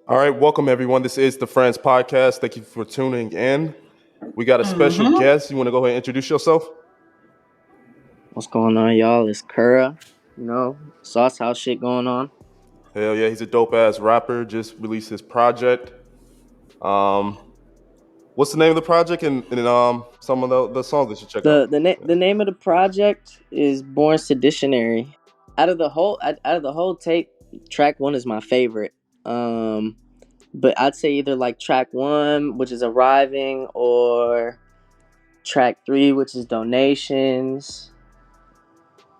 All right, welcome everyone. This is the Friends Podcast. Thank you for tuning in. We got a special Mm-hmm. guest. You want to go ahead and introduce yourself? What's going on, y'all? It's Kura. SossHouse shit going on. Hell yeah, he's a dope ass rapper. Just released his project. Um, what's the name of the project and some of the songs that you check out? The name of the project is Born Seditionary. Out of the whole tape, track one is my favorite. Um, but I'd say either like track one, which is Arriving, or track three, which is Donations,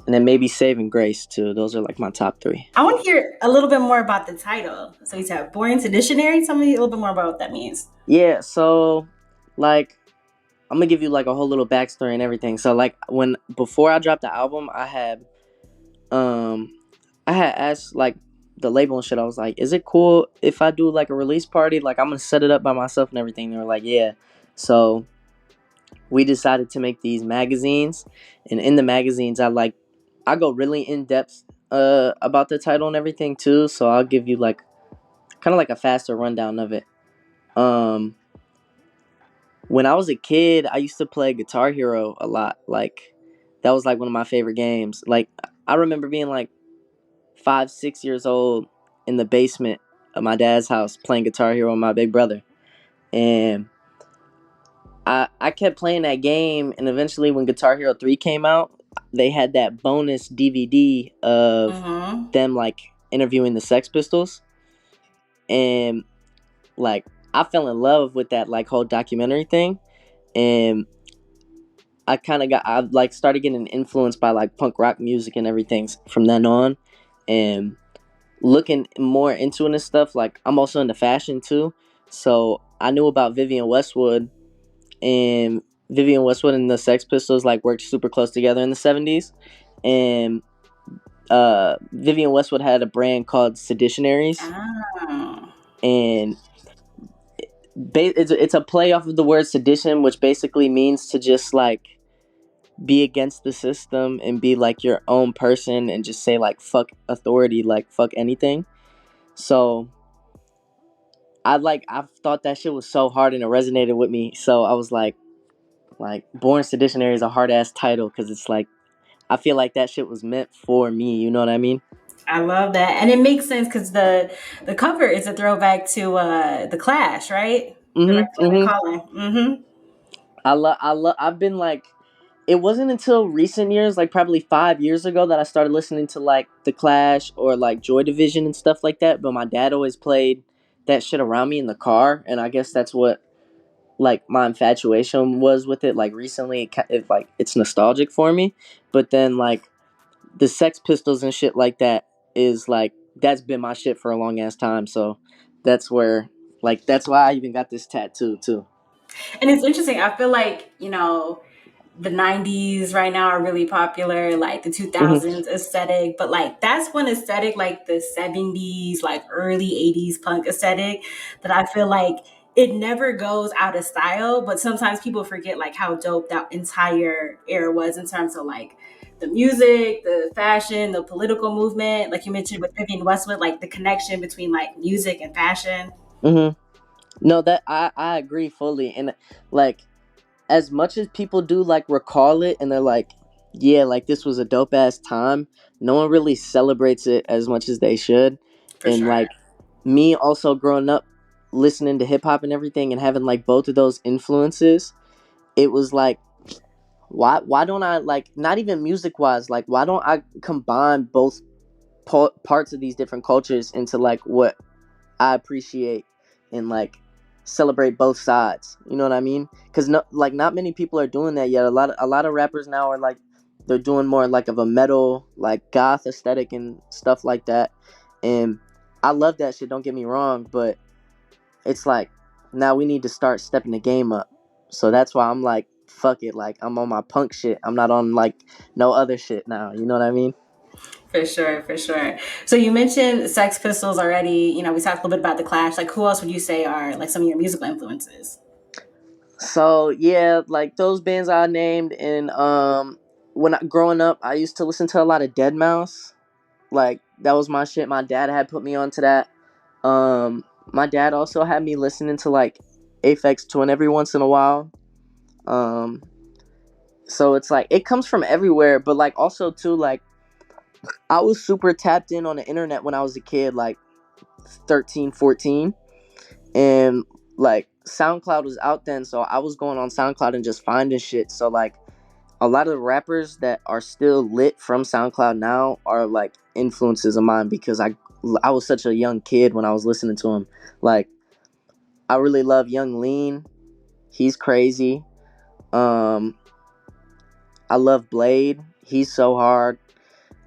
and then maybe Saving Grace too. Those are like my top three. I want to hear a little bit more about the title. So you said Born Seditionary. Tell me a little bit more about what that means. Yeah, so like I'm gonna give you like a whole little backstory and everything. So like when before I dropped the album, um I had asked like the label and shit. I was like, "Is it cool if I do like a release party? Like I'm gonna set it up by myself and everything." They were like, "Yeah." So we decided to make these magazines, and in the magazines, I go really in depth about the title and everything too. So I'll give you like kind of like a faster rundown of it. Um, when I was a kid, I used to play Guitar Hero a lot. Like that was like one of my favorite games. Like I remember being like 5, 6 years old in the basement of my dad's house playing Guitar Hero with my big brother. And I kept playing that game, and eventually when Guitar Hero 3 came out, they had that bonus DVD of Mm-hmm. them like interviewing the Sex Pistols. And like I fell in love with that like whole documentary thing. And I like started getting influenced by like punk rock music and everything from then on. And looking more into it and stuff, like I'm also into fashion too. So I knew about Vivian Westwood, and Vivian Westwood and the Sex Pistols like worked super close together in the 70s. And Vivian Westwood had a brand called Seditionaries, Oh. and it's a play off of the word sedition, which basically means to just like be against the system and be like your own person and just say like fuck authority, like fuck anything. So I thought that shit was so hard and it resonated with me. So I was like Born Seditionary is a hard ass title because it's like I feel like that shit was meant for me. You know what I mean? I love that, and it makes sense because the cover is a throwback to the Clash, right? Mhm. Directed by Mhm. Colin. Mm-hmm. I've been like, it wasn't until recent years, like probably 5 years ago, that I started listening to like The Clash or like Joy Division and stuff like that. But my dad always played that shit around me in the car, and I guess that's what like my infatuation was with it. Like recently, like it's nostalgic for me. But then like the Sex Pistols and shit like that is like that's been my shit for a long ass time. So that's where like that's why I even got this tattoo too. And it's interesting. I feel like the 90s right now are really popular, like the Hmm. 2000s aesthetic, but like that's one aesthetic, like the 70s, like early 80s punk aesthetic, that I feel like it never goes out of style, but sometimes people forget like how dope that entire era was in terms of like the music, the fashion, the political movement, like you mentioned with Vivian Westwood, like the connection between like music and fashion. Hmm. No, that I agree fully, and like as much as people do like recall it and they're like, yeah, like this was a dope ass time. No one really celebrates it as much as they should, For and sure. like me also growing up listening to hip hop and everything and having like both of those influences, it was like why don't I like not even music wise, like why don't I combine both parts of these different cultures into like what I appreciate and like celebrate both sides. You know what I mean? Because no, like not many people are doing that yet. A lot of rappers now are like they're doing more like of a metal, like goth aesthetic and stuff like that. And I love that shit. Don't get me wrong, but it's like now we need to start stepping the game up. So that's why I'm like, fuck it. Like I'm on my punk shit. I'm not on like no other shit now. You know what I mean? For sure, for sure. So you mentioned Sex Pistols already. We talked a little bit about the Clash. Like, who else would you say are like some of your musical influences? So yeah, like those bands I named, and when growing up, I used to listen to a lot of Dead Mouse. Like that was my shit. My dad had put me onto that. My dad also had me listening to like Aphex Twin every once in a while. Um, so it's like it comes from everywhere, but like also too like I was super tapped in on the internet when I was a kid, like 13, 14, and like SoundCloud was out then, so I was going on SoundCloud and just finding shit. So like a lot of the rappers that are still lit from SoundCloud now are like influences of mine because I was such a young kid when I was listening to him. Like I really love Young Lean. He's crazy. Um I love Blade. He's so hard.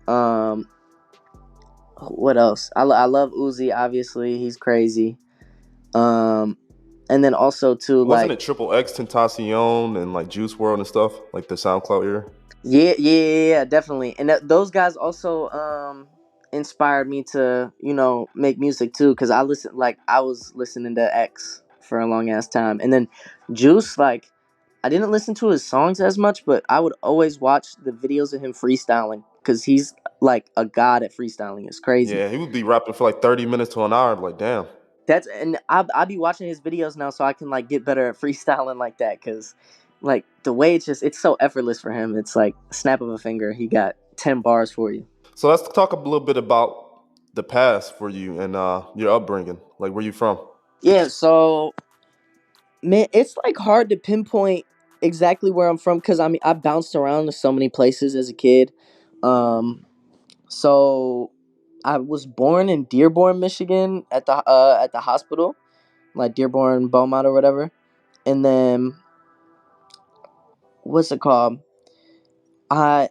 Um what else? I love Uzi, obviously. He's crazy. Um and then also too Wasn't like it Triple X, Tentacion, and like Juice World and stuff like the SoundCloud era? yeah, definitely. And those guys also inspired me to, make music too cuz I was listening to X for a long ass time. And then Juice, like I didn't listen to his songs as much, but I would always watch the videos of him freestyling cuz he's like a god at freestyling. It's crazy. Yeah, he would be rapping for like 30 minutes to an hour. Like, damn. I'll be watching his videos now so I can like get better at freestyling like that cuz like the way it's so effortless for him. It's like snap of a finger, he got 10 bars for you. So let's talk a little bit about the past for you and your upbringing. Like, where you from? Yeah, so man, it's like hard to pinpoint exactly where I'm from cuz I mean I bounced around to so many places as a kid. Um so I was born in Dearborn, Michigan at the hospital, like Dearborn Beaumont or whatever. And then what's it called? I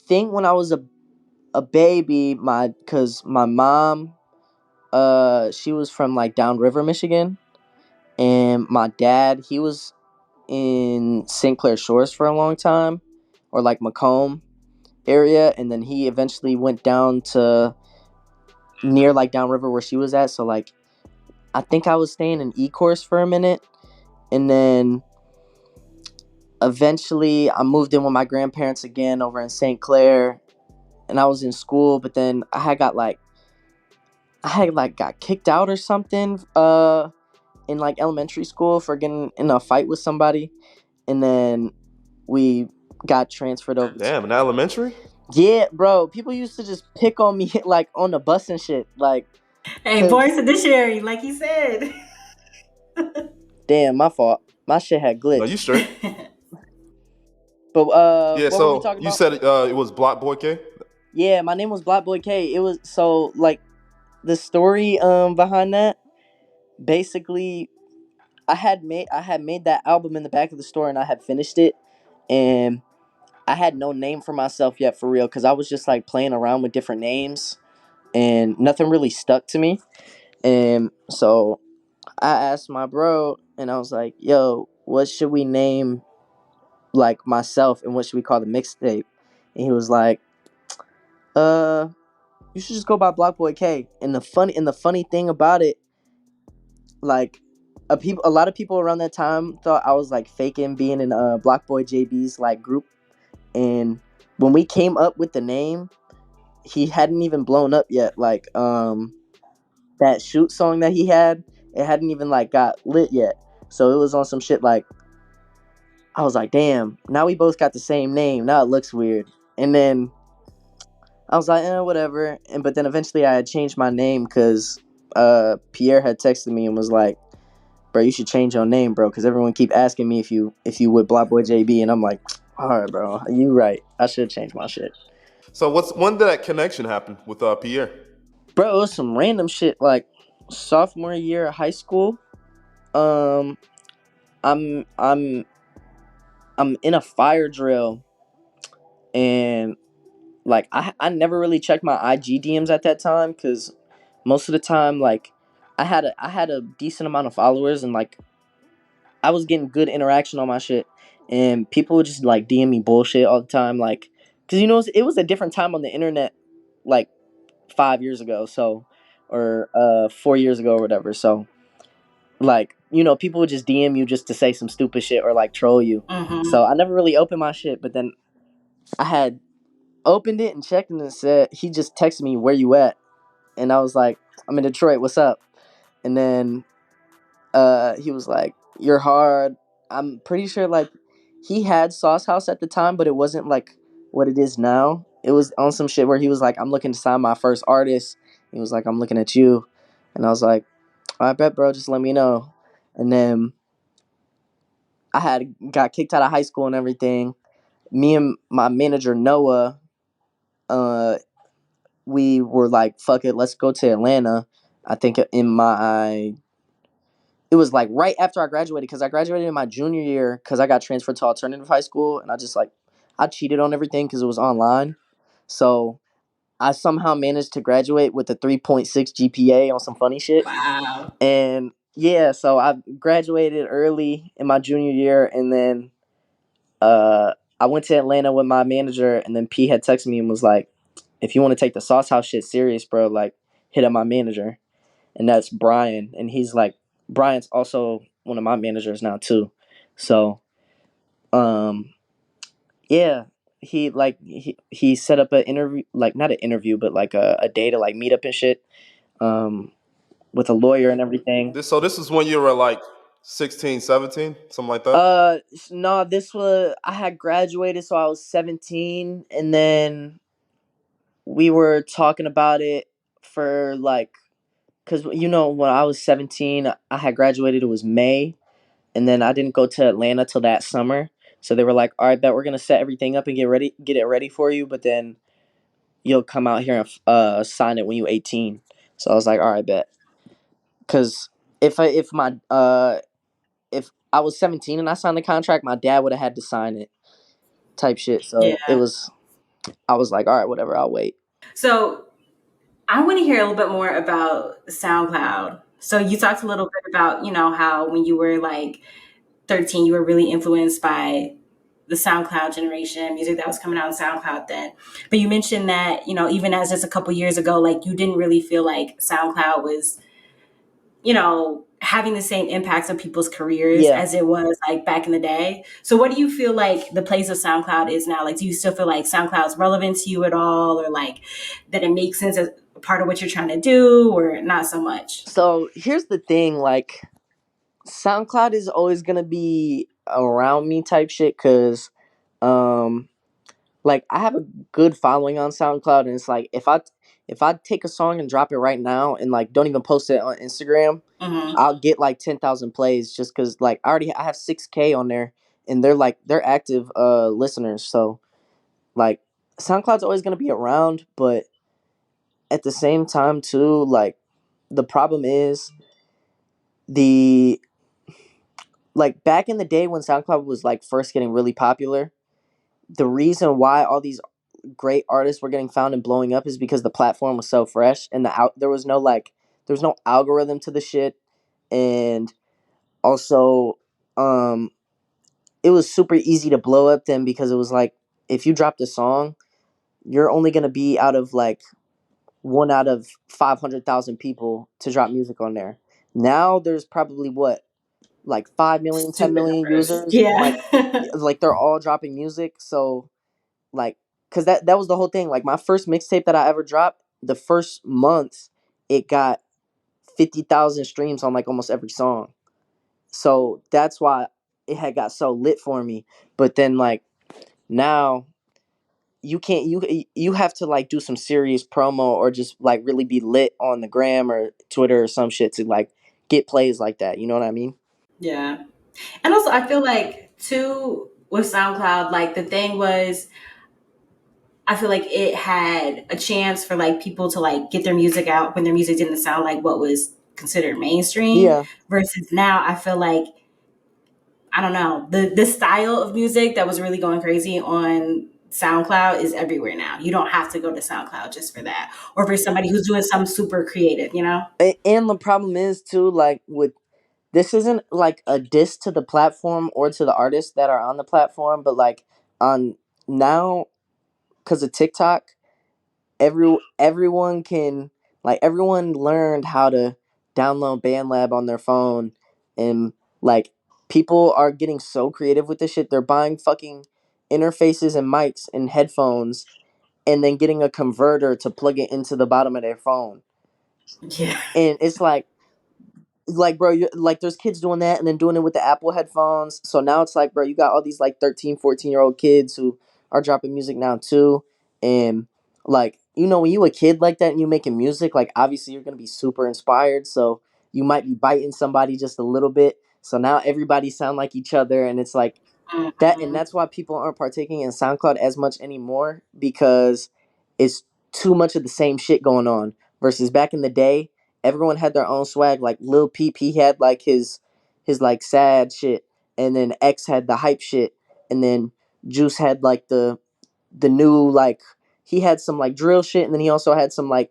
think when I was a baby, my mom she was from like downriver Michigan, and my dad he was in St. Clair Shores for a long time, or like Macomb area, and then he eventually went down to near like downriver where she was at. So like I think I was staying in E-course for a minute, and then eventually I moved in with my grandparents again over in St. Clair, and I was in school, but then I had like got kicked out or something in like elementary school for getting in a fight with somebody, and then we got transferred over to. Damn, in elementary? Yeah, bro, people used to just pick on me like on the bus and shit, like Hey, Born cuz Seditionary, like you said. damn, my fault. My shit had No, you glitched. straight. But Yeah, what were we so talking you about? said it was Block Boy K? Yeah, my name was Black Boy K. It was so like the story behind that. Basically, I had made that album in the back of the store and I had finished it, and I had no name for myself yet for real because I was just like playing around with different names and nothing really stuck to me. And so I asked my bro and I was like, "Yo, what should we name like myself and what should we call the mixtape?" And he was like, "Uh, you should just go by Block Boy K." And the funny thing about it, like a lot of people around that time thought I was like faking being in Block Boy JB's like group. And when we came up with the name, he hadn't even blown up yet. Like that shoot song that he had, it hadn't even like got lit yet. So it was on some shit like I was like, damn, now we both got the same name. Now it looks weird. And then I was like, whatever. And but then eventually I had changed my name because Pierre had texted me and was like, bro, you should change your name, bro, because everyone keep asking me if you would Block Boy JB, and I'm like, all right, bro, you right. I should change my shit. So when did that connection happen with Pierre? Bro, it was some random shit like sophomore year of high school. Um, I'm I'm I'm in a fire drill, and like I never really checked my IG DMs at that time because most of the time like I had a decent amount of followers and like I was getting good interaction on my shit, and people would just like DM me bullshit all the time, like because it was a different time on the internet, like 5 years ago, so or 4 years ago or whatever. So like people would just DM you just to say some stupid shit or like troll you. Hmm. So I never really opened my shit, but then I had opened it and checked and it said he just texted me where you at, and I was like I'm in Detroit. What's up? And then he was like, "You're hard." I'm pretty sure like he had SossHouse at the time, but it wasn't like what it is now. It was on some shit where he was like, "I'm looking to sign my first artist." He was like, "I'm looking at you," and I was like, "I bet, bro. Just let me know." And then I had got kicked out of high school and everything. Me and my manager Noah, uh, we were like, "Fuck it, let's go to Atlanta." I think it was like right after I graduated, because I graduated in my junior year because I got transferred to alternative high school, and I cheated on everything because it was online. So I somehow managed to graduate with a 3.6 GPA on some funny shit. Wow. And yeah, so I graduated early in my junior year, and then I went to Atlanta with my manager, and then P had texted me and was like, "If you want to take the SossHouse shit serious, bro, like hit up my manager." And that's Brian, and he's like, Brian's also one of my managers now too. So um yeah, he set up an interview, like not an interview but like a day to like meet up and shit, um with a lawyer and everything. This is when you were like 16, 17, something like that. No, this was, I had graduated, so I was 17, and then we were talking about it for like, because when I was 17 I had graduated, it was May, and then I didn't go to Atlanta till that summer. So they were like, "All right, bet we're gonna set everything up and get it ready for you, but then you'll come out here and sign it when you're 18." So I was like, "All right, bet." Because if I was 17 and I signed the contract, my dad would have had to sign it, type shit. Yeah. So I was like, "All right, whatever, I'll wait." So I want to hear a little bit more about SoundCloud. So you talked a little bit about, how when you were like 13, you were really influenced by the SoundCloud generation, music that was coming out on SoundCloud then. But you mentioned that, even as just a couple years ago, like you didn't really feel like SoundCloud was, having the same impacts on people's careers Yeah. as it was like back in the day. So what do you feel like the place of SoundCloud is now? Like, do you still feel like SoundCloud's relevant to you at all, or like that it makes sense as part of what you're trying to do, or not so much? So here's the thing, like SoundCloud is always gonna be around me, type shit, because um like I have a good following on SoundCloud, and it's like if I take a song and drop it right now and like don't even post it on Instagram, Mm-hmm. I'll get like 10,000 plays, just because like I have 6K on there, and they're active listeners. So like SoundCloud's always gonna be around, but at the same time too, like the problem is the like back in the day when SoundCloud was like first getting really popular, the reason why all these great artists were getting found and blowing up is because the platform was so fresh, and there was no algorithm to the shit. And also um it was super easy to blow up then, because it was like if you dropped a song, you're only going to be out of like one out of 500,000 people to drop music on there. Now there's probably what, like 5 million, 10 Stupid million numbers. users, and Yeah. like they're all dropping music. So like, because that was the whole thing. Like my first mixtape that I ever dropped, the first month it got 50,000 streams on like almost every song. So that's why it had got so lit for me. But then like now you can't you have to like do some serious promo, or just like really be lit on the gram or Twitter or some shit to like get plays like that. You know what I mean? Yeah. And also, I feel like too with SoundCloud, like the thing was, I feel like it had a chance for like people to like get their music out when their music didn't sound like what was considered mainstream. Yeah. Versus now, I feel like, I don't know, the style of music that was really going crazy on SoundCloud is everywhere now. You don't have to go to SoundCloud just for that, or for somebody who's doing something super creative. And the problem is too, like with this isn't like a diss to the platform or to the artists that are on the platform, but like on now, because of TikTok, everyone can, like everyone learned how to download BandLab on their phone, and like people are getting so creative with this shit. They're buying fucking interfaces and mics and headphones, and then getting a converter to plug it into the bottom of their phone. Yeah. And it's like like bro, like there's kids doing that and then doing it with the Apple headphones. So now it's like, bro, you got all these like 13, 14-year-old kids who are dropping music now too. And like, when you a kid like that and you making music, like obviously you're gonna be super inspired. So you might be biting somebody just a little bit. So now everybody sound like each other, and it's like that, and Mhm. that's why people aren't partaking in SoundCloud as much anymore, because it's too much of the same shit going on. Versus back in the day, everyone had their own swag. Like Lil Peep, he had like his like sad shit, and then X had the hype shit, and then Juice had like the new, like, he had some like drill shit, and then he also had some like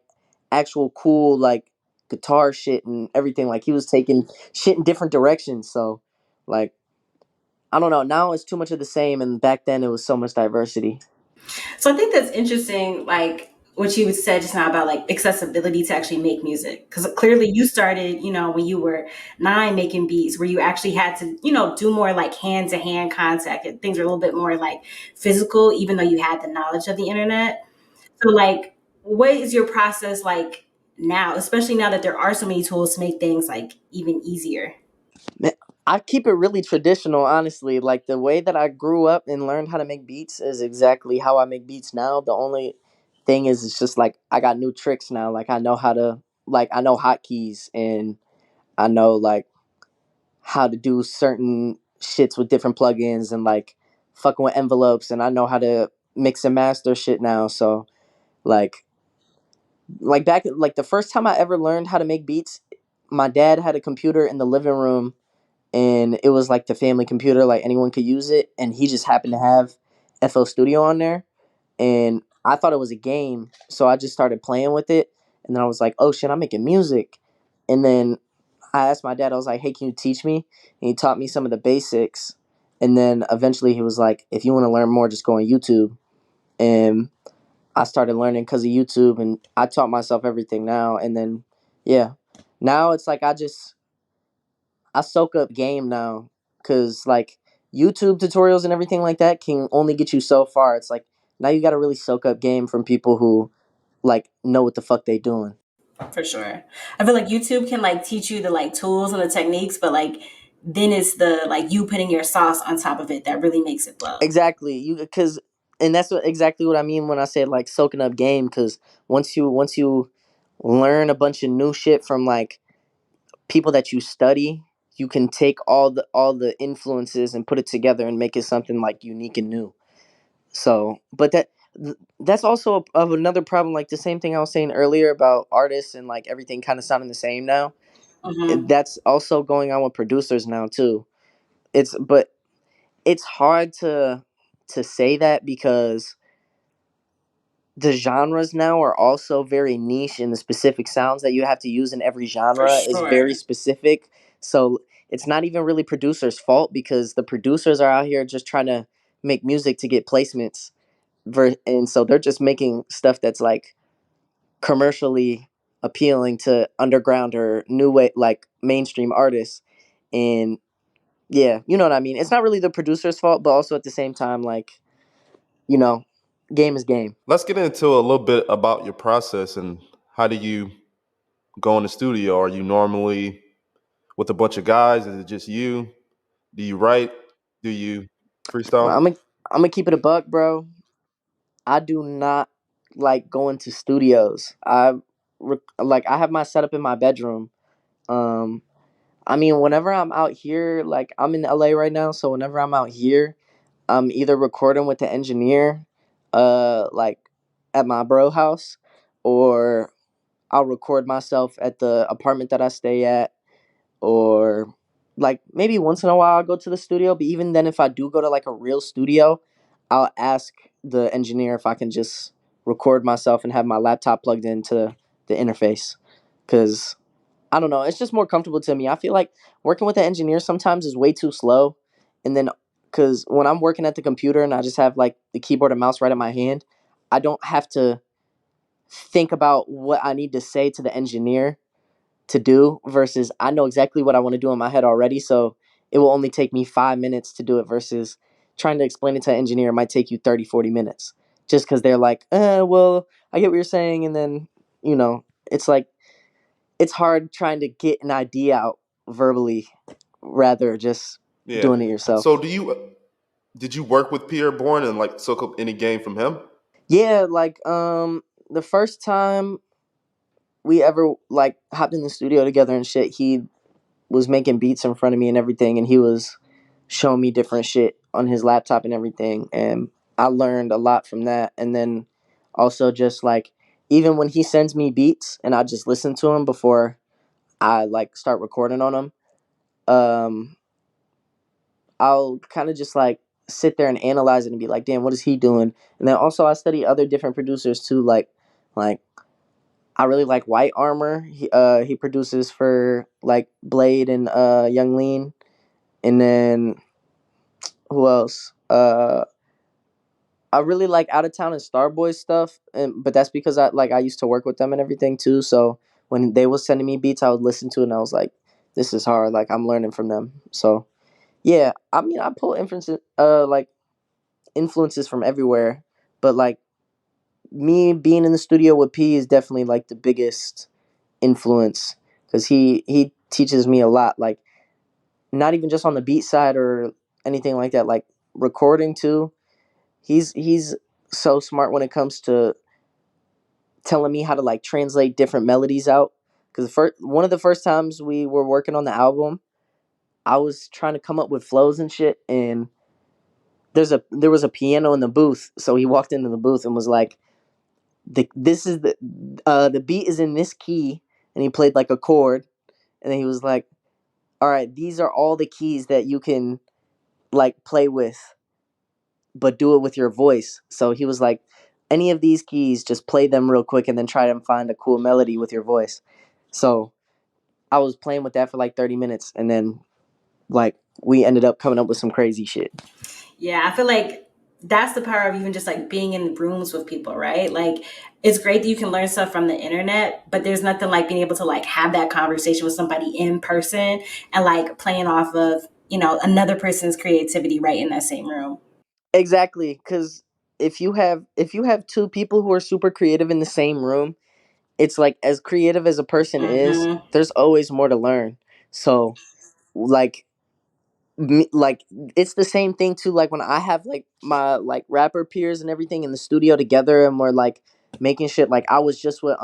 actual cool like guitar shit and everything. Like he was taking shit in different directions. So like, I don't know. Now it's too much of the same, and back then it was so much diversity. So I think that's interesting, like what you said just now about like accessibility to actually make music. Because clearly you started, when you were 9 making beats, where you actually had to, do more like hand to hand contact, and things were a little bit more like physical, even though you had the knowledge of the internet. So like, what is your process like now, especially now that there are so many tools to make things like even easier? Man, I keep it really traditional, honestly. Like the way that I grew up and learned how to make beats is exactly how I make beats now. The only thing is, it's just like I got new tricks now. Like I know how to, like, I know hotkeys, and I know like how to do certain shits with different plugins, and like fucking with envelopes, and I know how to mix and master shit now. So like back, like the first time I ever learned how to make beats, my dad had a computer in the living room, and it was like the family computer, like anyone could use it, and he just happened to have FL Studio on there, and I thought it was a game, so I just started playing with it, and then I was like, oh shit, I'm making music. And then I asked my dad, I was like, hey, can you teach me? And he taught me some of the basics, and then eventually he was like, if you want to learn more, just go on YouTube. And I started learning because of YouTube, and I taught myself everything now. And then yeah, now it's like I soak up game now, because like YouTube tutorials and everything like that can only get you so far. It's like now you got to really soak up game from people who like know what the fuck they doing. For sure. I feel like YouTube can like teach you the like tools and the techniques, but like then it's the like you putting your sauce on top of it that really makes it flow. Exactly, you because and that's exactly what I mean when I say like soaking up game. Because once you learn a bunch of new shit from like people that you study, you can take all the influences and put it together and make it something like unique and new. So, but that's also of another problem. Like the same thing I was saying earlier about artists and like everything kind of sounding the same now. Hmm. That's also going on with producers now too. But it's hard to say that, because the genres now are also very niche, and the specific sounds that you have to use in every For genre is very sure. specific. So it's not even really producers' fault, because the producers are out here just trying to make music to get placements. And so they're just making stuff that's like commercially appealing to underground or new way, like mainstream artists. And yeah, you know what I mean. It's not really the producer's fault, but also at the same time, like, you know, game is game. Let's get into a little bit about your process and how do you go in the studio? Are you normally with a bunch of guys? Is it just you? Do you write? Do you freestyle? I'm gonna keep it a buck, bro. I do not like going to studios. I have my setup in my bedroom. Um, I mean, whenever I'm out here, like I'm in LA right now, so whenever I'm out here, I'm either recording with the engineer, like at my bro house, or I'll record myself at the apartment that I stay at, or like maybe once in a while I'll go to the studio. But even then, if I do go to like a real studio, I'll ask the engineer if I can just record myself and have my laptop plugged into the interface, because I don't know, it's just more comfortable to me. I feel like working with an engineer sometimes is way too slow, and then because when I'm working at the computer and I just have like the keyboard and mouse right in my hand, I don't have to think about what I need to say to the engineer to do, versus I know exactly what I want to do in my head already. So it will only take me 5 minutes to do it, versus trying to explain it to an engineer might take you 30, 40 minutes, just because they're like, well, I get what you're saying. And then, it's like, it's hard trying to get an idea out verbally, rather just Yeah. doing it yourself. So did you work with Pierre Bourne and like soak up any game from him? Yeah, like the first time we ever like hopped in the studio together and shit, he was making beats in front of me and everything, and he was showing me different shit on his laptop and everything, and I learned a lot from that. And then also just like even when he sends me beats and I just listen to them before I like start recording on them, um, I'll kind of just like sit there and analyze it and be like, damn, what is he doing? And then also I study other different producers too, like I really like White Armor. He produces for like Blade and Young Lean. And then who else? I really like Out of Town and Starboy stuff, and but that's because I used to work with them and everything too. So when they was sending me beats, I would listen to it and I was like, this is hard. Like I'm learning from them. So yeah, I mean I pull influences from everywhere, but like me being in the studio with P is definitely like the biggest influence because he teaches me a lot. Like not even just on the beat side or anything like that. Like recording too. He's so smart when it comes to telling me how to like translate different melodies out. Because one of the first times we were working on the album, I was trying to come up with flows and shit, and there was a piano in the booth. So he walked into the booth and was like, the beat is in this key," and he played like a chord, and then he was like, "All right, these are all the keys that you can like play with, but do it with your voice." So he was like, "Any of these keys, just play them real quick, and then try to find a cool melody with your voice." So I was playing with that for like 30 minutes, and then like we ended up coming up with some crazy shit. Yeah, I feel like that's the power of even just like being in rooms with people, right? Like it's great that you can learn stuff from the internet, but there's nothing like being able to like have that conversation with somebody in person and like playing off of, another person's creativity right in that same room. Exactly, because if you have two people who are super creative in the same room, it's like as creative as a person is, Hmm. there's always more to learn. So like like it's the same thing too. Like when I have like my like rapper peers and everything in the studio together, and we're like making shit. Like I was just with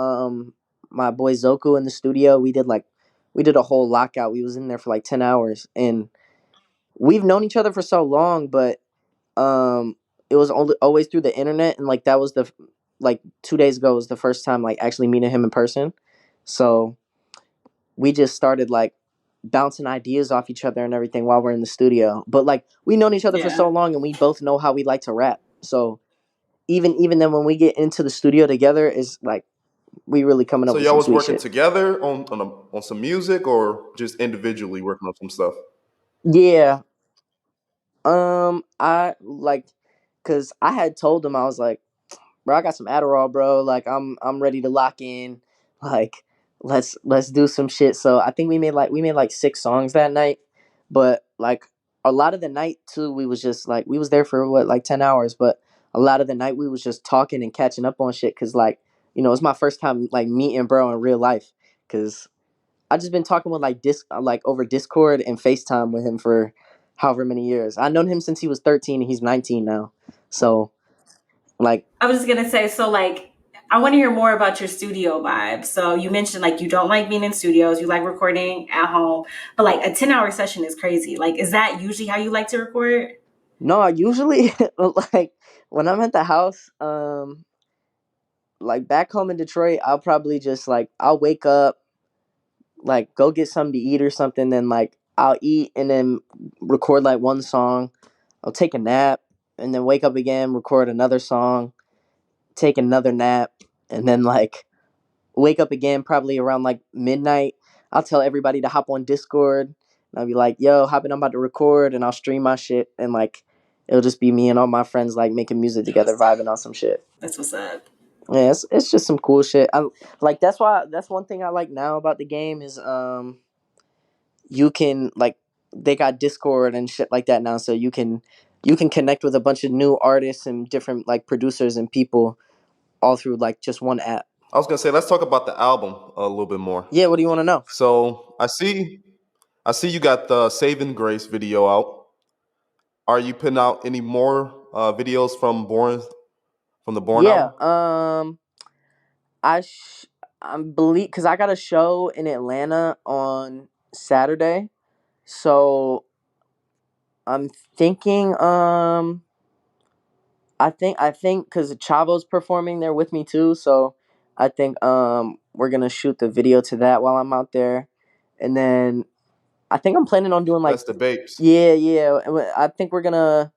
my boy Zoku in the studio. We did a whole lockout. We was in there for like 10 hours, and we've known each other for so long, but um it was only always through the internet. And like that was like 2 days ago was the first time like actually meeting him in person. So we just started like bouncing ideas off each other and everything while we're in the studio. But like we known each other for Yeah. so long, and we both know how we like to rap. So even then when we get into the studio together, is like we really coming up So with y'all some was sweet working shit. together on some music or just individually working on some stuff? Yeah. I like cuz I had told him, I was like, "Bro, I got some Adderall, bro. Like I'm ready to lock in. Like let's do some shit." So I think we made like 6 songs that night. But like a lot of the night too, we was just like we was there for what like 10 hours, but a lot of the night we was just talking and catching up on shit cuz like, it's my first time like meeting bro in real life cuz I just been talking with like over Discord and FaceTime with him for however many years. I known him since he was 13 and he's 19 now. So like I was just gonna say, so like, I want to hear more about your studio vibe. So you mentioned like you don't like being in studios, you like recording at home, but like a 10-hour session is crazy. Like, is that usually how you like to record? no, I usually like when I'm at the house, like back home in Detroit, I'll probably just like I'll wake up, like go get something to eat or something, then like I'll eat and then record like one song. I'll take a nap and then wake up again, record another song, take another nap, and then like wake up again probably around like midnight. I'll tell everybody to hop on Discord. And I'll be like, "Yo, hop in, I'm about to record," and I'll stream my shit, and like it'll just be me and all my friends like making music together, vibing on some shit. That's what's up. Yeah, it's just some cool shit. I like that's one thing I like now about the game is you can like they got Discord and shit like that now, so you can connect with a bunch of new artists and different like producers and people all through like just one app. I was gonna say let's talk about the album a little bit more. Yeah, what do you want to know? So I see I see you got the Saving Grace video out. Are you putting out any more videos from the Born Yeah. album? I sh- I believe because I got a show in Atlanta on Saturday, so I'm thinking. I think because Chavo's performing there with me too, so I think we're gonna shoot the video to that while I'm out there, and then I think I'm planning on doing like That's the Babes. yeah. I think we're gonna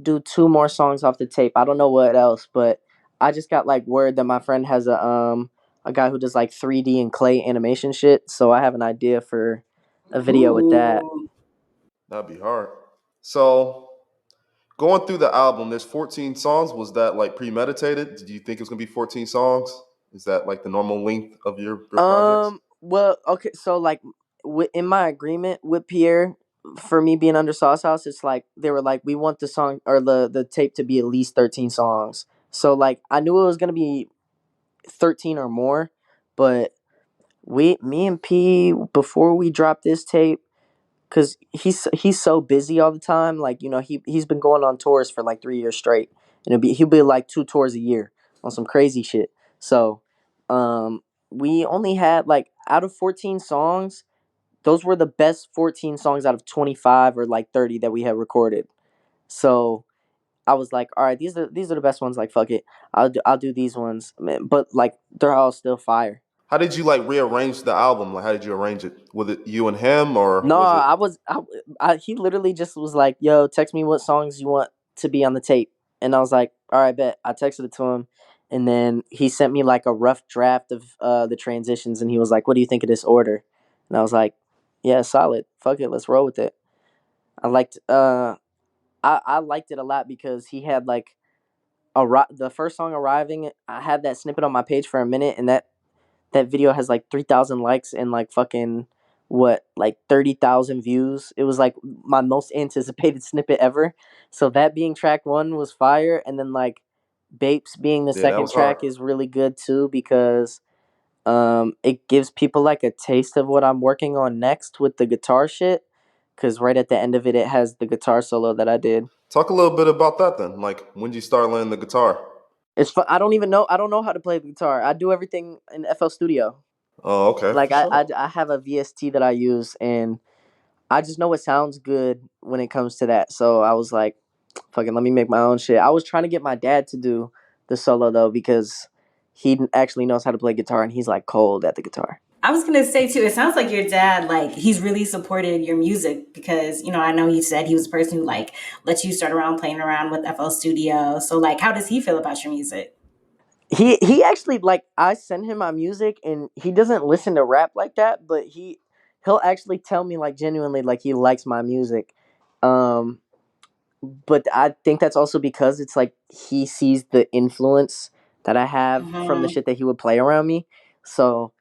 do two more songs off the tape. I don't know what else, but I just got like word that my friend has a guy who does like 3D and clay animation shit, so I have an idea for a video with that. Ooh. That'd be hard. So going through the album, there's 14 songs. Was that like premeditated? Did you think it was gonna be 14 songs? Is that like the normal length of your projects? Well, okay, so like in my agreement with Pierre, for me being under SossHouse, it's like they were like, we want the song or the tape to be at least 13 songs. So like I knew it was gonna be 13 or more, but me and P before we dropped this tape, because he's so busy all the time. Like he's been going on tours for like 3 years straight, and he'll be like 2 tours a year on some crazy shit. So, we only had like out of 14 songs, those were the best 14 songs out of 25 or like 30 that we had recorded. So I was like, all right, these are the best ones. Like fuck it, I'll do these ones. Man, but like they're all still fire. How did you like rearrange the album? Like how did you arrange it? Was it you and him or No, was it he literally just was like, "Yo, text me what songs you want to be on the tape," and I was like, "All right, bet." I texted it to him, and then he sent me like a rough draft of the transitions, and he was like, "What do you think of this order?" And I was like, "Yeah, solid. Fuck it, let's roll with it." I liked I liked it a lot because he had like the first song arriving. I had that snippet on my page for a minute, and that video has like 3,000 likes and like fucking what like 30,000 views. It was like my most anticipated snippet ever. So that being track one was fire, and then like Bapes being the yeah, that second was hard. track is really good too because it gives people like a taste of what I'm working on next with the guitar shit. Cause right at the end of it, it has the guitar solo that I did. Talk a little bit about that then. Like when did you start learning the guitar? It's fun. I don't even know. I don't know how to play the guitar. I do everything in FL Studio. Oh, okay, Like for sure. I have a VST that I use, and I just know it sounds good when it comes to that. So I was like, fucking, let me make my own shit. I was trying to get my dad to do the solo though because he actually knows how to play guitar, and he's like cold at the guitar. I was gonna say too, it sounds like your dad, like he's really supported your music because, I know you said he was a person who like lets you start around playing around with FL Studio. So like how does he feel about your music? He actually like I send him my music, and he doesn't listen to rap like that, but he'll actually tell me like genuinely like he likes my music. Um, but I think that's also because it's like he sees the influence that I have from the Hmm. shit that he would play around me. So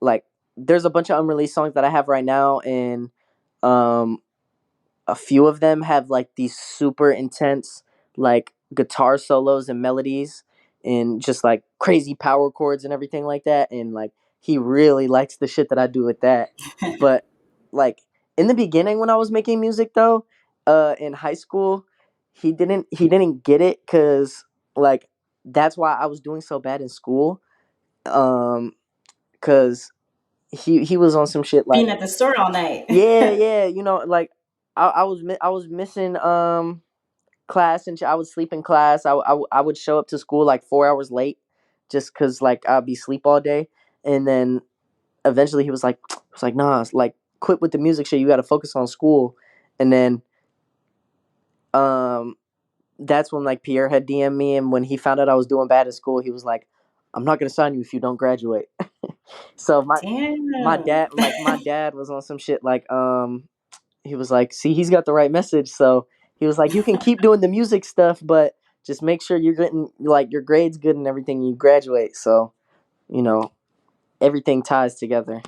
like there's a bunch of unreleased songs that I have right now, and um a few of them have like these super intense like guitar solos and melodies and just like crazy power chords and everything like that, and like he really likes the shit that I do with that. But like in the beginning when I was making music though, in high school, he didn't get it cuz like that's why I was doing so bad in school. Um cuz he was on some shit like Being at the store all night. yeah, like I was missing class, and I would sleep in class. I would show up to school like 4 hours late, just cause like I'd be sleep all day, and then eventually he was like nah, it's like quit with the music shit. You got to focus on school, and then um that's when like Pierre had DM me, and when he found out I was doing bad at school, he was like, I'm not gonna sign you if you don't graduate. So Damn. my dad was on some shit like he was like, see, he's got the right message. So he was like, you can keep doing the music stuff, but just make sure you're getting like your grades good and everything. You graduate. So, you know, everything ties together.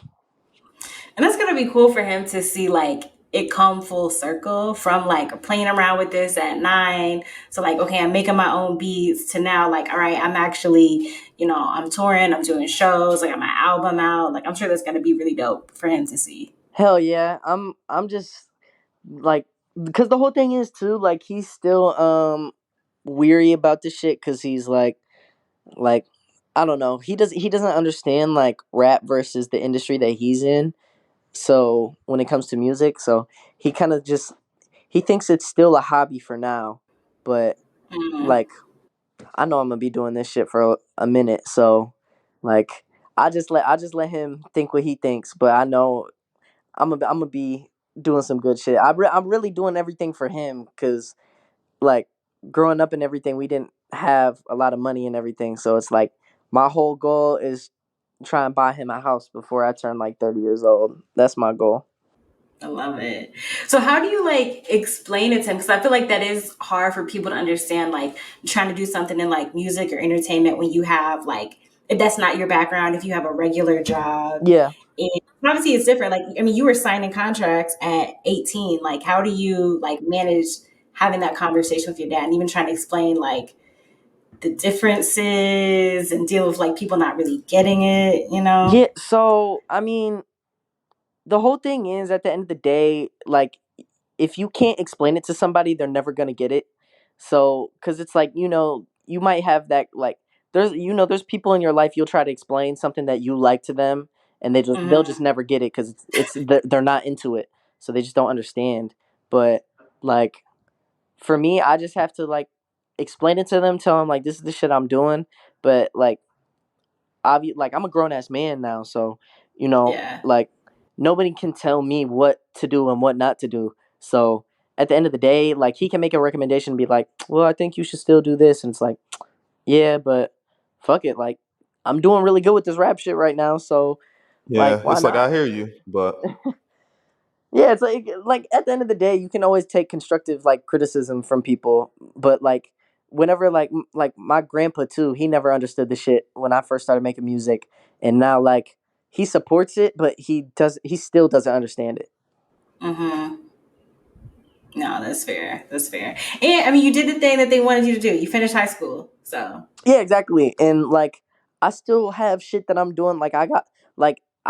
And that's gonna be cool for him to see like it come full circle from like playing around with this at 9. So like, okay, I'm making my own beats to now like, all right, I'm actually, I'm touring, I'm doing shows, like I got my album out. Like I'm sure that's gonna be really dope for him to see. Hell yeah. I'm just like, because the whole thing is too, like, he's still weary about this shit, because he's like I don't know, he doesn't understand like rap versus the industry that he's in. So when it comes to music, so he kind of just, he thinks it's still a hobby for now, but Mhm. like, I know I'm gonna be doing this shit for a minute, so like, I just let him think what he thinks, but I know I'm gonna be doing some good shit. I'm really doing everything for him, because like, growing up and everything, we didn't have a lot of money and everything, so it's like my whole goal is try and buy him a house before I turn like 30 years old. That's my goal. I love it. So how do you like explain it to him? Because I feel like that is hard for people to understand, like trying to do something in like music or entertainment when you have like, if that's not your background, if you have a regular job. Yeah. And obviously it's different. Like, I mean, you were signing contracts at 18. Like, how do you like manage having that conversation with your dad and even trying to explain like the differences and deal with like people not really getting it, you know? Yeah, so I mean, the whole thing is, at the end of the day, like, if you can't explain it to somebody, they're never gonna get it. So, because it's like, you might have that, like, there's people in your life, you'll try to explain something that you like to them, and they'll just Hmm. never get it, because they're not into it, so they just don't understand. But like, for me, I just have to like explain it to them, tell them like, this is the shit I'm doing, but like, like, I'm a grown ass man now, so Yeah. like, nobody can tell me what to do and what not to do. So at the end of the day, like, he can make a recommendation and be like, well, I think you should still do this, and it's like, yeah, but fuck it, like, I'm doing really good with this rap shit right now, so like, Yeah, why it's like I not? hear you, but Yeah, it's like at the end of the day, you can always take constructive like criticism from people, but like, whenever like like my grandpa too, he never understood the shit when I first started making music, and now like, he supports it, but he still doesn't understand it. Hmm. No, that's fair. That's fair. And I mean, you did the thing that they wanted you to do. You finished high school. So, Yeah, exactly. And like, I still have shit that I'm doing. Like, I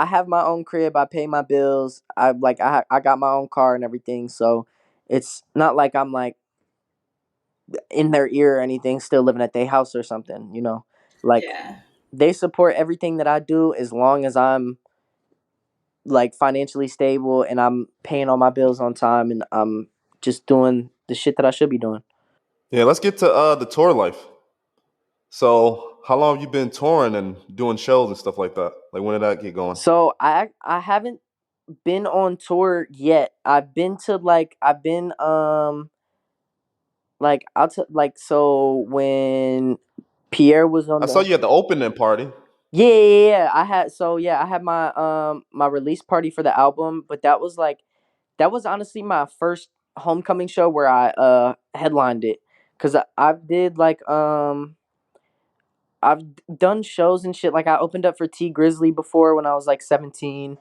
have my own crib. I pay my bills. I got my own car and everything. So it's not like I'm like in their ear or anything, still living at their house or something. Like, yeah. they support everything that I do, as long as I'm like financially stable and I'm paying all my bills on time, and I'm just doing the shit that I should be doing. yeah, let's get to the tour life. So, how long have you been touring and doing shows and stuff like that? Like, when did that get going? So I haven't been on tour yet. Like, like, so when Pierre was I on saw the, you at the opening party. yeah, I had my release party for the album, but that was honestly my first homecoming show where I headlined it, cuz I did like I've done shows and shit. Like, I opened up for T Grizzly before when I was like 17,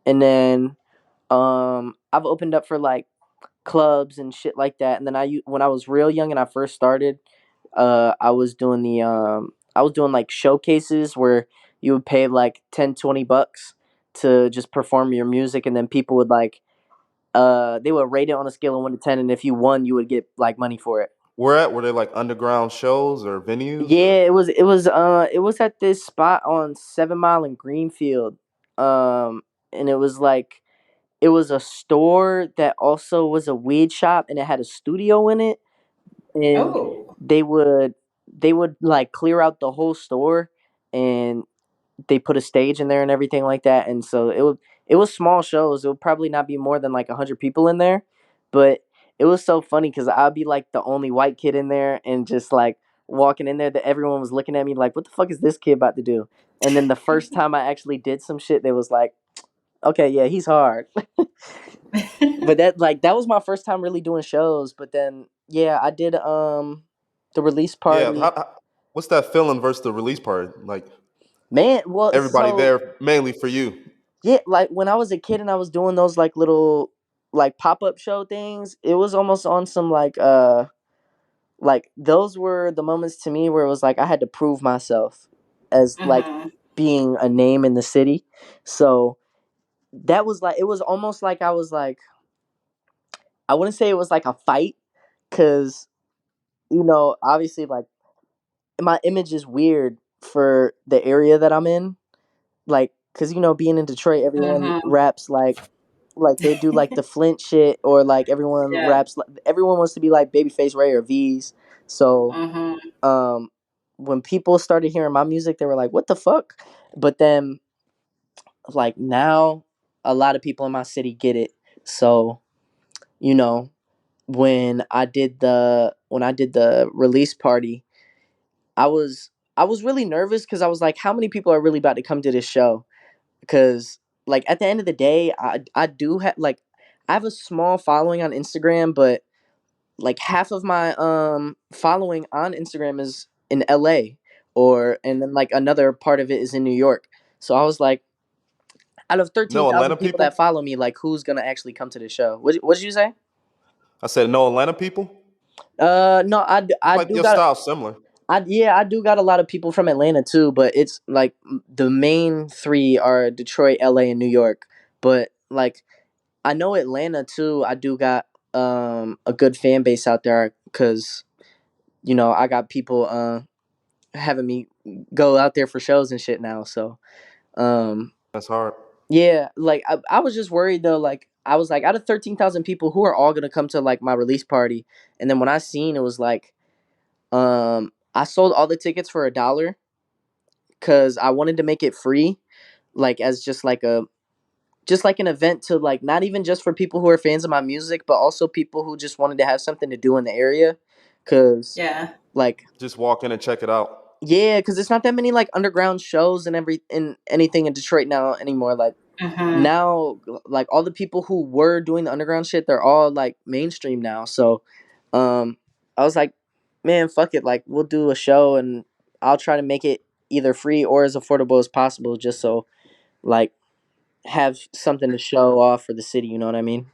and then I've opened up for like clubs and shit like that. And then when I was real young and I first started, I was doing like showcases where you would pay like 10, $20 to just perform your music, and then people would like they would rate it on a scale of 1 to 10, and if you won, you would get like money for it. Where at? Were they like underground shows or venues or? Yeah, it was at this spot on 7 Mile in Greenfield. And it was a store that also was a weed shop, and it had a studio in it, and Oh. they would like clear out the whole store, and they put a stage in there and everything like that. And so it was small shows. It would probably not be more than like 100 people in there, but it was so funny because I'd be like the only white kid in there, and just like walking in there, that everyone was looking at me like, what the fuck is this kid about to do? And then the first time I actually did some shit, they was like, okay, yeah, he's hard. But that was my first time really doing shows. But then, yeah, I did the release Yeah, party. what's that feeling versus the release party? Like Man, well, everybody so there mainly for you. yeah, like when I was a kid and I was doing those like little like pop-up show things, it was almost on some like those were the moments to me where it was like I had to prove myself as like Hmm. being a name in the city. So that was like, it was almost like I was like, I wouldn't say it was like a fight, because obviously, like, my image is weird for the area that I'm in, like, because being in Detroit, everyone Mhm. raps like they do like the Flint shit, or like everyone Yeah. raps like, everyone wants to be like Babyface Ray or V's. So Mhm. um when people started hearing my music, they were like, what the fuck? But then, like, now a lot of people in my city get it. So you know when I did the release party, I was really nervous, because I was like, how many people are really about to come to this show? Because, like, at the end of the day, I do have, like, I have a small following on Instagram, but like half of my following on Instagram is in LA, and then like another part of it is in New York. So I was like, out of No 13,000 Atlanta people that people? follow me, like, who's gonna actually come to the show? What did you say? I said no Atlanta people? No, I I feel like do your got, style's similar. I do got a lot of people from Atlanta too, but it's like, the main three are Detroit, LA, and New York. But like, I know Atlanta too. I do got a good fan base out there, because I got people having me go out there for shows and shit now. So um That's hard. yeah, like, I was just worried though. Like, I was like, out of 13,000 people, who are all gonna come to like my release party? And then when I seen, it was like, I sold all the tickets for $1, because I wanted to make it free, like, as just like an event, to like, not even just for people who are fans of my music, but also people who just wanted to have something to do in the area. Because, Yeah. like, Just walk in and check it out. yeah, because it's not that many like underground shows and anything in Detroit now anymore. Like, Mhm. now, like, all the people who were doing the underground shit, they're all like mainstream now. So um I was like, man, fuck it, like, we'll do a show, and I'll try to make it either free or as affordable as possible, just so, like, have something to show off for the city, you know what I mean?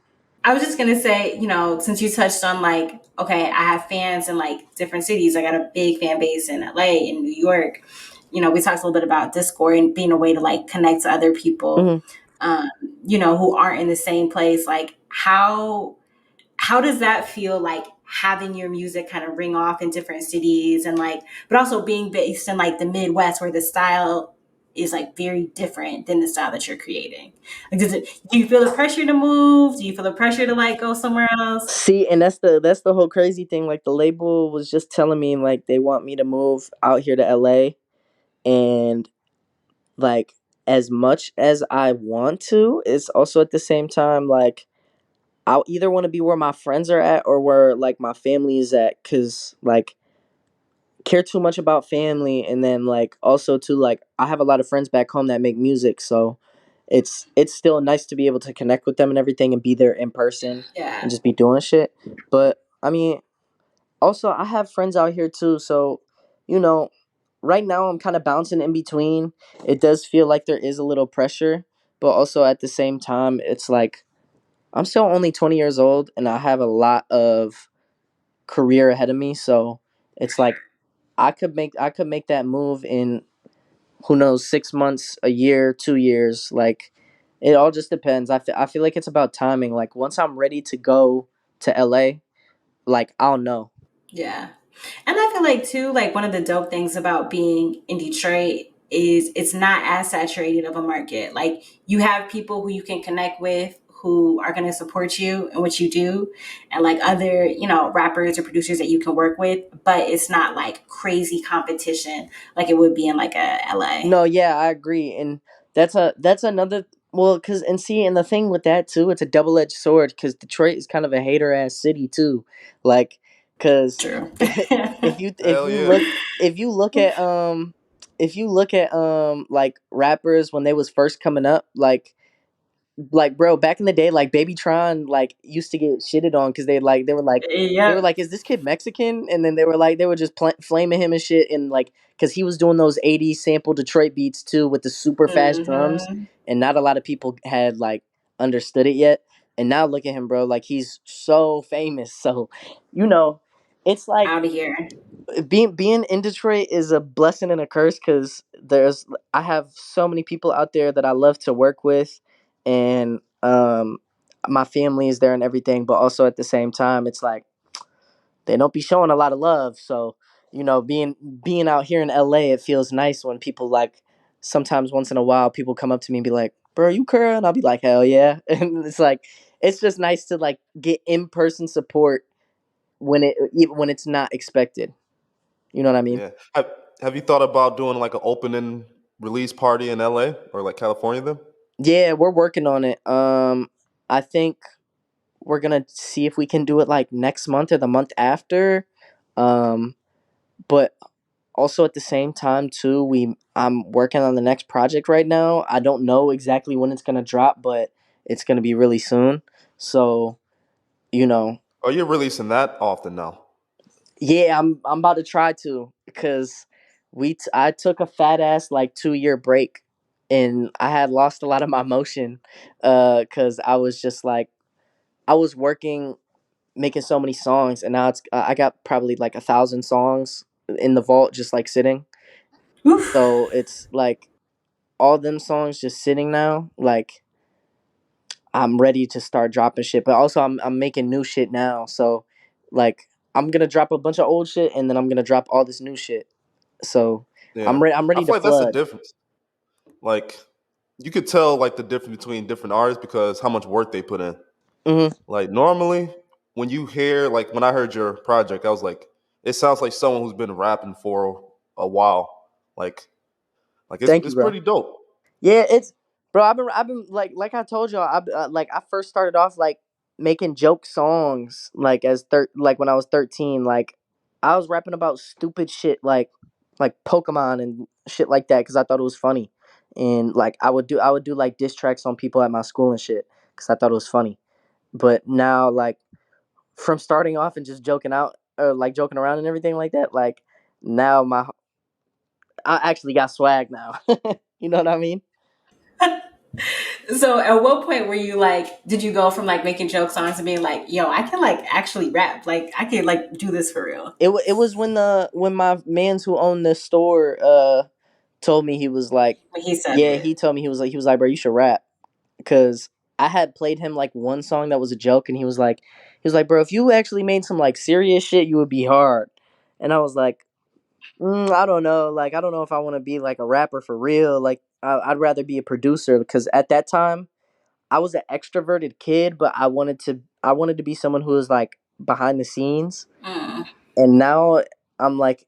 I was just gonna say, since you touched on like, okay, I have fans in like different cities. I got a big fan base in LA, in New York. We talked a little bit about Discord and being a way to like connect to other people, Hmm. um, who aren't in the same place. Like, how does that feel, like having your music kind of ring off in different cities, and like, but also being based in like the Midwest, where the style is like very different than the style that you're creating? Like, do you feel the pressure to move? Do you feel the pressure to like go somewhere else? See, and that's the whole crazy thing. Like, the label was just telling me, like, they want me to move out here to LA, and, like, as much as I want to, it's also at the same time like, I'll either want to be where my friends are at, or where like my family is at, cuz like, care too much about family, and then like, also too, like, I have a lot of friends back home that make music, so it's still nice to be able to connect with them and everything, and be there in person, and Yeah. just be doing shit. But I mean, also, I have friends out here too, so you know, right now I'm kind of bouncing in between. It does feel like there is a little pressure, but also at the same time, it's like, I'm still only 20 years old, and I have a lot of career ahead of me. So it's like, I could make that move in, who knows, 6 months, a year, 2 years. Like, it all just depends. I feel like it's about timing. Like, once I'm ready to go to LA, like, I'll know. Yeah. And I feel like too, like one of the dope things about being in Detroit is it's not as saturated of a market. Like, you have people who you can connect with, who are going to support you in what you do, and like other, rappers or producers that you can work with, but it's not like crazy competition like it would be in like a LA. No, yeah, I agree, and that's another, well, cause, and see, and the thing with that too, it's a double edged sword, cause Detroit is kind of a hater ass city too, like, cause True. Hell yeah. if you look at like, rappers when they was first coming up, like, bro, back in the day, like, Babytron, like, used to get shitted on, because they were Yep. like, is this kid Mexican? And then they were just flaming him and shit, and like, because he was doing those 80s sample Detroit beats too, with the super fast drums, Hmm. and not a lot of people had like understood it yet. And now look at him, bro, like, he's so famous. So you know it's like, Out of here. being in Detroit is a blessing and a curse, because I have so many people out there that I love to work with, and my family is there and everything. But also at the same time, it's like they don't be showing a lot of love. So being out here in LA, it feels nice when people like sometimes once in a while people come up to me and be like, "Bro, you Kura?" And I'll be like, "Hell yeah!" And it's like it's just nice to like get in person support when it even when it's not expected. You know what I mean? Yeah. Have you thought about doing like an opening release party in LA or like California then? Yeah, we're working on it. I think we're gonna see if we can do it like next month or the month after. Um, but also at the same time too, I'm working on the next project right now. I don't know exactly when it's gonna drop, but it's gonna be really soon. So you know, Or you're releasing that often now? yeah, I'm about to try to because I took a fat ass like 2 year break, and I had lost a lot of my motion, because I was just like I was working making so many songs, and now it's I got probably like 1,000 songs in the vault just like sitting. Oof. So it's like all them songs just sitting now. Like I'm ready to start dropping shit, but also I'm making new shit now. So like I'm gonna drop a bunch of old shit, and then I'm gonna drop all this new shit. So Yeah. I'm I ready to feel like that's the flood. difference. Like you could tell like the difference between different artists because how much work they put in. Hmm. Like normally when you hear like when I heard your project, I was like, it sounds like someone who's been rapping for a while. Like Thank you, it's bro. pretty dope. Yeah, it's bro. I've been like I told y'all. Like I first started off like making joke songs like like when I was 13. Like I was rapping about stupid shit like Pokemon and shit like that because I thought it was funny, and like I would do like diss tracks on people at my school and shit because I thought it was funny. But now like from starting off and just joking out or like joking around and everything like that, like now I actually got swag now. You know what I mean? So at what point were you like, did you go from like making joke songs and being like, yo, I can like actually rap. Like I can like do this for real. It was when my man's who owned the store told me he was like When he said yeah it. he told me he was like bro you should rap because I had played him like one song that was a joke and he was like bro if you actually made some like serious shit you would be hard, and I was like I don't know, like I don't know if I want to be like a rapper for real, like I'd rather be a producer because at that time I was an extroverted kid but I wanted to be someone who was like behind the scenes, Mm. and now I'm like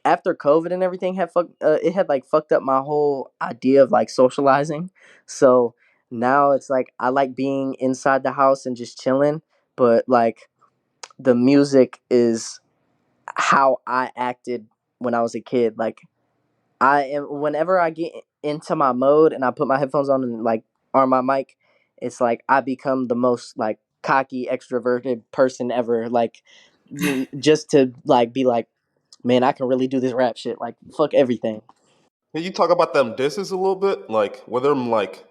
after COVID and everything it had like fucked up my whole idea of like socializing. So now it's like I like being inside the house and just chilling, but like the music is how I acted when I was a kid. Like I am whenever I get into my mode and I put my headphones on and like on my mic, it's like I become the most like cocky extroverted person ever. Like just to like be like man, I can really do this rap shit. Like, fuck everything. Can you talk about them disses a little bit? Like were them like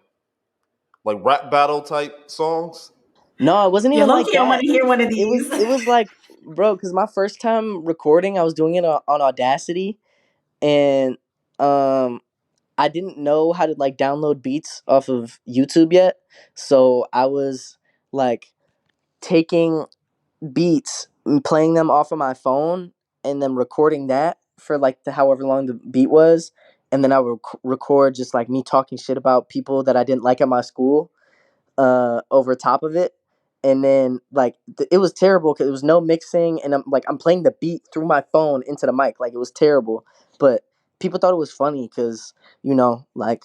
rap battle type songs? No, it wasn't Yeah, even low like key, I want that. to hear one of these. It was like, bro, because my first time recording, I was doing it on Audacity, and um, I didn't know how to like download beats off of YouTube yet, so I was like taking beats and playing them off of my phone, and then recording that for like the however long the beat was, and then I would record just like me talking shit about people that I didn't like at my school over top of it, and then like it was terrible because it was no mixing, and I'm playing the beat through my phone into the mic, like it was terrible, but people thought it was funny because like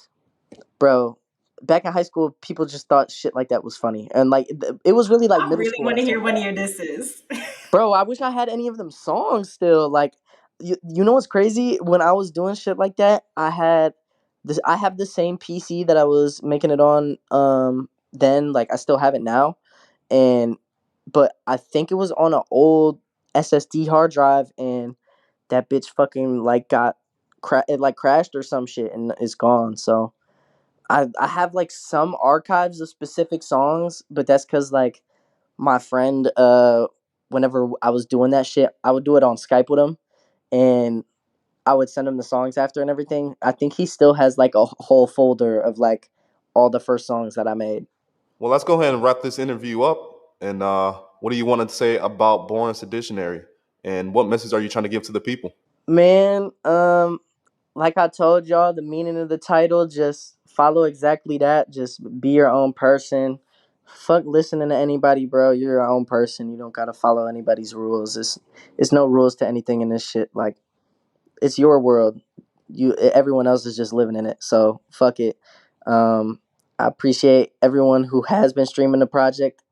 bro, back in high school people just thought shit like that was funny, and like it was really like I middle really school want that to hear said one of that. your disses. Bro, I wish I had any of them songs still. Like, you know what's crazy? When I was doing shit like that, I have the same PC that I was making it on. Then like I still have it now, and but I think it was on an old SSD hard drive, and that bitch fucking like it like crashed or some shit, and it's gone. So I have like some archives of specific songs, but that's because like my friend whenever I was doing that shit, I would do it on Skype with him, and I would send him the songs after and everything. I think he still has like a whole folder of like all the first songs that I made. Well, let's go ahead and wrap this interview up. And what do you want to say about Born Seditionary? And what message are you trying to give to the people? Man, like I told y'all, the meaning of the title, just follow exactly that. Just be your own person. Fuck listening to anybody, bro. You're your own person. You don't gotta follow anybody's rules. It's no rules to anything in this shit. Like, it's your world. Everyone else is just living in it. So fuck it. I appreciate everyone who has been streaming the project.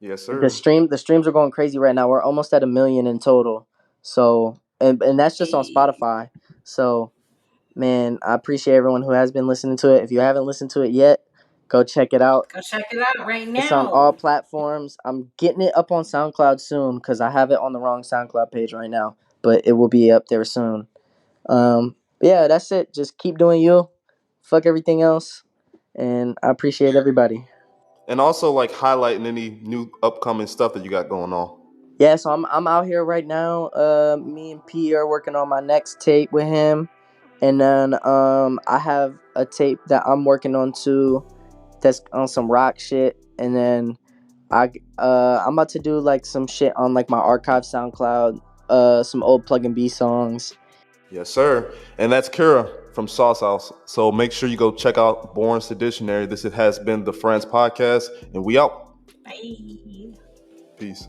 Yes, The sir. streams are going crazy right now. We're almost at 1 million in total. So and that's just on Hey, Spotify. So man, I appreciate everyone who has been listening to it. If you haven't listened to it yet, go check it out. go check it out right It's on all now. platforms. I'm getting it up on SoundCloud soon because I have it on the wrong SoundCloud page right now, but it will be up there soon. Yeah, that's it. Just keep doing you. Fuck everything else, and I appreciate everybody. And also, like, highlighting any new upcoming stuff that you got going on. Yeah, so I'm out here right now. Me and P are working on my next tape with him, and then I have a tape that I'm working on too. That's on some rock shit, and then I'm about to do like some shit on like my archive SoundCloud, some old Plug and B songs. Yes, sir. And that's Kura from SossHouse. So make sure you go check out Born Seditionary. This has been the Friends Podcast, and we out. Bye. Peace.